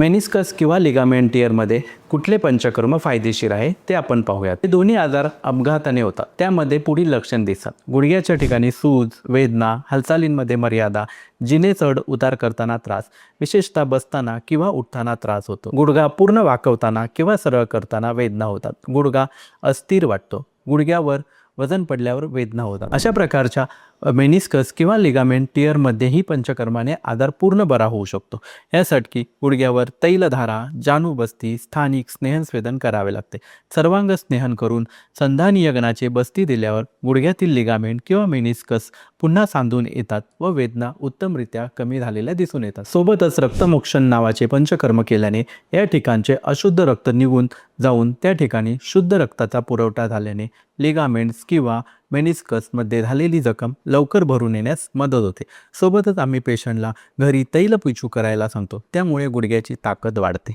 Meniscus किंवा ligament टिअरमध्ये कुठले पंचकर्म फायदेशीर आहे ते आपण पाहूयात. हे दोन्ही आजार अपघाताने होतात. त्यामध्ये पुढील लक्षण दिसतात. गुडघ्याच्या ठिकाणी सूज, वेदना, हालचालींमध्ये मर्यादा, जिने चढ उतार करताना त्रास, विशेषतः बसताना किंवा उठताना त्रास होतो. गुडघा पूर्ण वाकवताना किंवा सरळ करताना वेदना होतात. गुडघा अस्थिर वाटतो. गुडघ्यावर वजन पडल्यावर वेदना होतात. अशा प्रकारच्या मेनिस्कस किंवा लिगामेंट टिअरमध्येही पंचकर्माने आजार पूर्ण बरा होऊ शकतो. यासाठी गुडघ्यावर तैलधारा, जाणूबस्ती, स्थानिक स्नेहस्वेदन करावे लागते. सर्वांग स्नेहन करून संधानीय गणाचे बस्ती दिल्यावर गुडघ्यातील लिगामेंट किंवा मेनिस्कस पुन्हा सांधून येतात व वेदना उत्तमरित्या कमी झालेल्या दिसून येतात. सोबतच रक्तमोक्षण नावाचे पंचकर्म केल्याने या ठिकाणचे अशुद्ध रक्त निघून जाऊन त्या ठिकाणी शुद्ध रक्ताचा पुरवठा झाल्याने लिगामेंट्स किंवा मेनिस्कसमध्ये झालेली जखम लवकर भरून येण्यास मदत होते. सोबतच आम्ही पेशंटला घरी तैलपिचू करायला सांगतो. त्यामुळे गुडघ्याची ताकद वाढते.